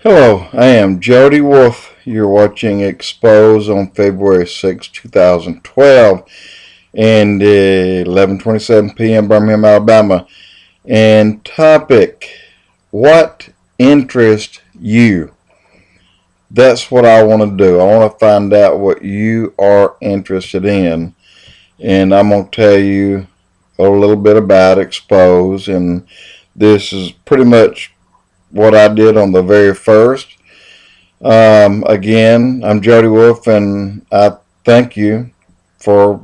Hello, I am Jody Wolf. You're watching EXPOZ on February 6, 2012 and 11:27 p.m. Birmingham, Alabama. And topic, what interests you? That's what I want to do. I want to find out what you are interested in. And I'm going to tell you a little bit about EXPOZ. And this is pretty much what I did on the very first. Again, I'm Jody Wolf, and I thank you for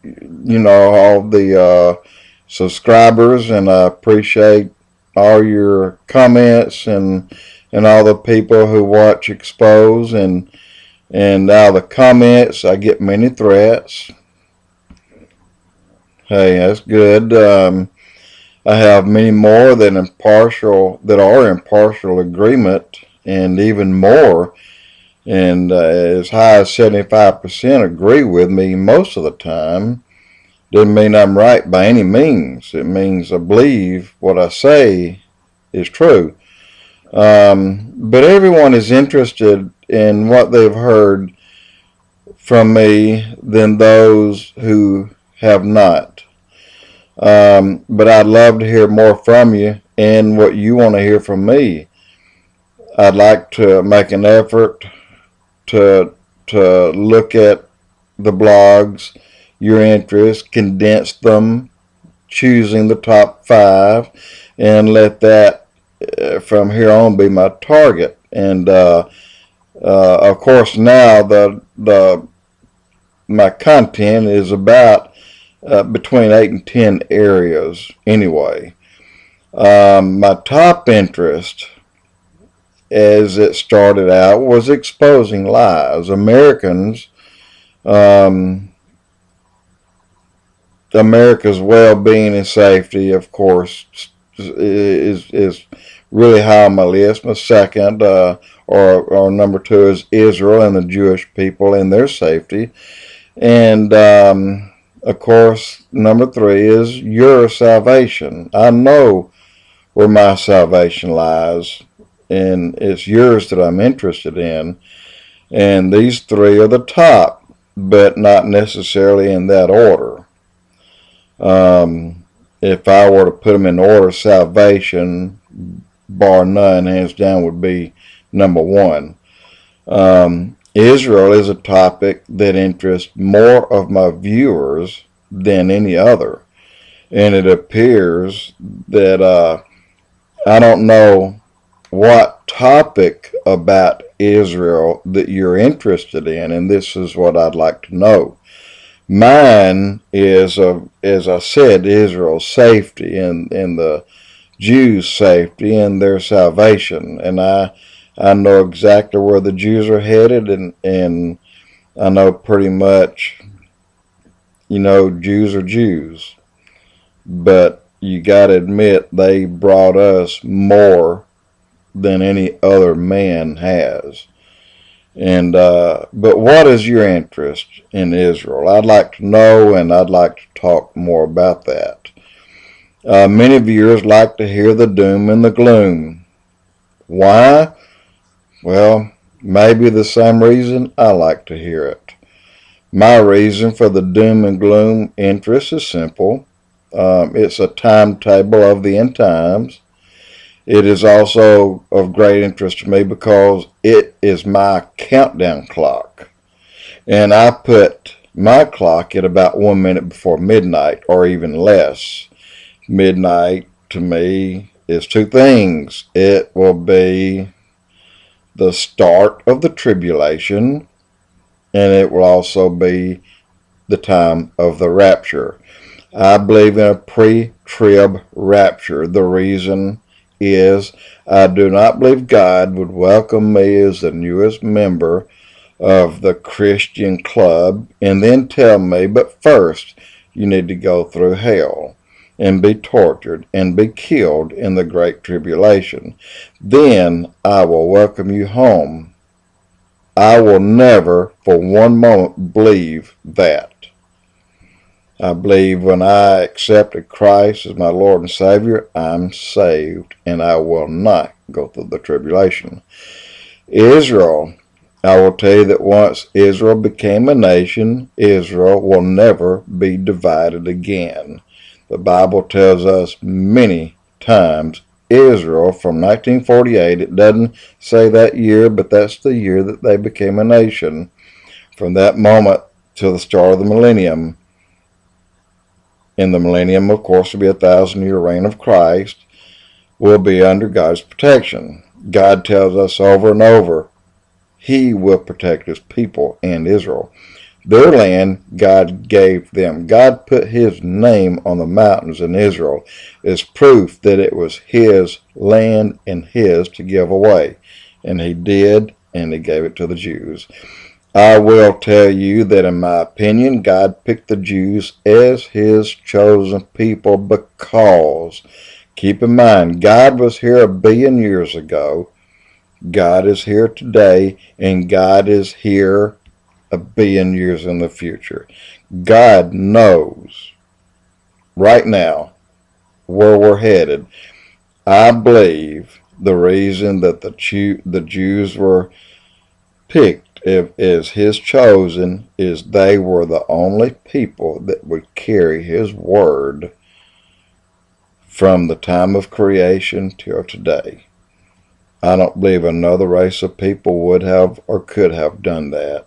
all the subscribers, and I appreciate all your comments and all the people who watch EXPOZ and all the comments. I get many threats. Hey, that's good. I have many more that are in partial agreement, and even more, and as high as 75% agree with me most of the time. Doesn't mean I'm right by any means. It means I believe what I say is true. But everyone is interested in what they've heard from me than those who have not. But I'd love to hear more from you and what you want to hear from me. I'd like to make an effort to look at the blogs, your interests, condense them, choosing the top 5, and let that from here on be my target. And of course, now my content is about between 8 and 10 areas anyway. My top interest, as it started out, was exposing lies. America's well-being and safety, of course, is really high on my list. My second, or number 2, is Israel and the Jewish people and their safety. And of course, number 3 is your salvation. I know where my salvation lies, and it's yours that I'm interested in. And these 3 are the top, but not necessarily in that order. If I were to put them in order, salvation, bar none, hands down, would be number 1. Israel is a topic that interests more of my viewers than any other. And it appears that I don't know what topic about Israel that you're interested in, and this is what I'd like to know. Mine is, as I said, Israel's safety and the Jews' safety and their salvation. And I know exactly where the Jews are headed, and I know pretty much, Jews are Jews. But you got to admit, they brought us more than any other man has. And but what is your interest in Israel? I'd like to know, and I'd like to talk more about that. Many viewers like to hear the doom and the gloom. Why? Well, maybe the same reason I like to hear it. My reason for the doom and gloom interest is simple. It's a timetable of the end times. It is also of great interest to me because it is my countdown clock. And I put my clock at about 1 minute before midnight, or even less. Midnight, to me, is 2 things. It will be the start of the tribulation, and it will also be the time of the rapture. I believe in a pre-trib rapture. The reason is I do not believe God would welcome me as the newest member of the Christian club and then tell me, but first you need to go through hell and be tortured and be killed in the Great Tribulation. Then I will welcome you home. I will never for one moment believe that. I believe when I accepted Christ as my Lord and Savior, I'm saved, and I will not go through the tribulation. Israel, I will tell you that once Israel became a nation, Israel will never be divided again. The Bible tells us many times Israel from 1948, it doesn't say that year, but that's the year that they became a nation. From that moment till the start of the millennium, in the millennium, of course, will be 1,000-year reign of Christ, will be under God's protection. God tells us over and over, He will protect His people and Israel. Their land, God gave them. God put His name on the mountains in Israel as proof that it was His land and His to give away. And He did, and He gave it to the Jews. I will tell you that in my opinion, God picked the Jews as His chosen people because, keep in mind, God was here 1 billion years ago. God is here today, and God is here 1 billion years in the future. God knows right now where we're headed. I believe the reason that the Jews were picked as His chosen is they were the only people that would carry His word from the time of creation till today. I don't believe another race of people would have or could have done that.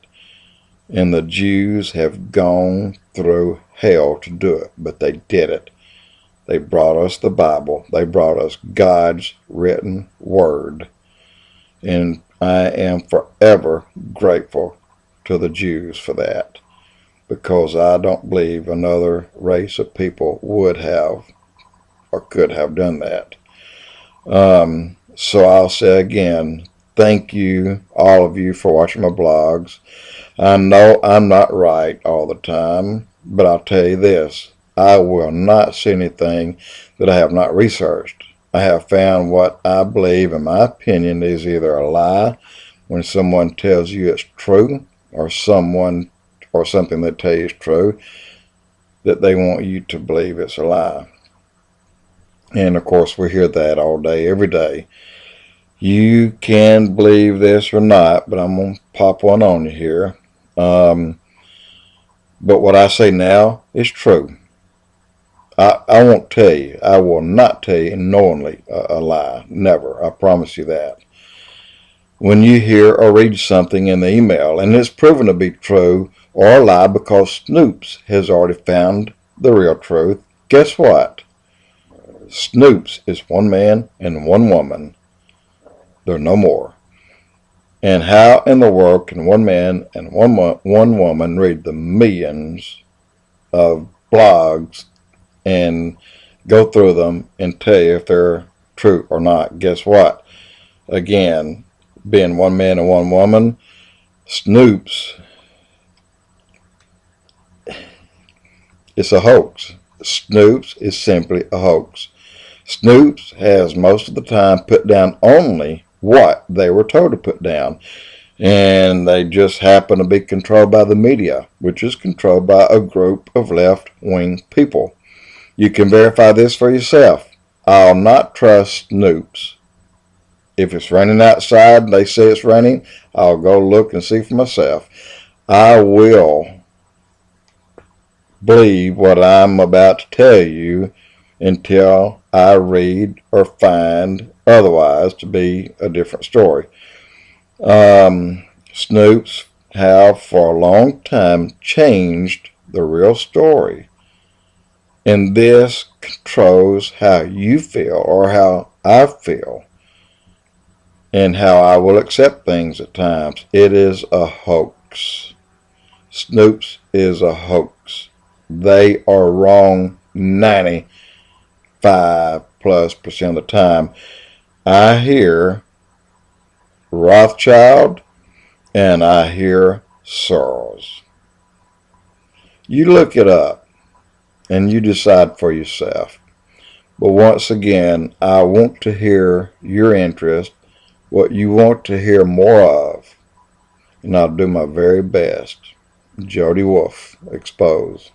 And the Jews have gone through hell to do it, but they did it. They brought us the Bible. They brought us God's written word. And I am forever grateful to the Jews for that, because I don't believe another race of people would have or could have done that. So I'll say again, thank you, all of you, for watching my blogs. I know I'm not right all the time, but I'll tell you this, I will not say anything that I have not researched. I have found what I believe, in my opinion, is either a lie when someone tells you it's true, or something they tell you is true that they want you to believe it's a lie. And of course, we hear that all day, every day. You can believe this or not, but I'm going to pop one on you here. But what I say now is true. I won't tell you. I will not tell you knowingly a lie. Never. I promise you that. When you hear or read something in the email and it's proven to be true or a lie because Snoops has already found the real truth, guess what? Snoops is one man and one woman. There are no more. And how in the world can one man and one woman read the millions of blogs and go through them and tell you if they're true or not? Guess what? Again, being one man and one woman, Snoops, it's a hoax. Snoops is simply a hoax. Snoops has most of the time put down only what they were told to put down. And they just happen to be controlled by the media, which is controlled by a group of left-wing people. You can verify this for yourself. I'll not trust Snoops. If it's raining outside and they say it's raining, I'll go look and see for myself. I will believe what I'm about to tell you until I read or find otherwise to be a different story. Snoops have for a long time changed the real story. And this controls how you feel or how I feel and how I will accept things at times. It is a hoax. Snoops is a hoax. They are wrong 95+% of the time. I hear Rothschild and I hear Soros. You look it up and you decide for yourself. But once again, I want to hear your interest, what you want to hear more of, and I'll do my very best. Jody Wolf, EXPOZ.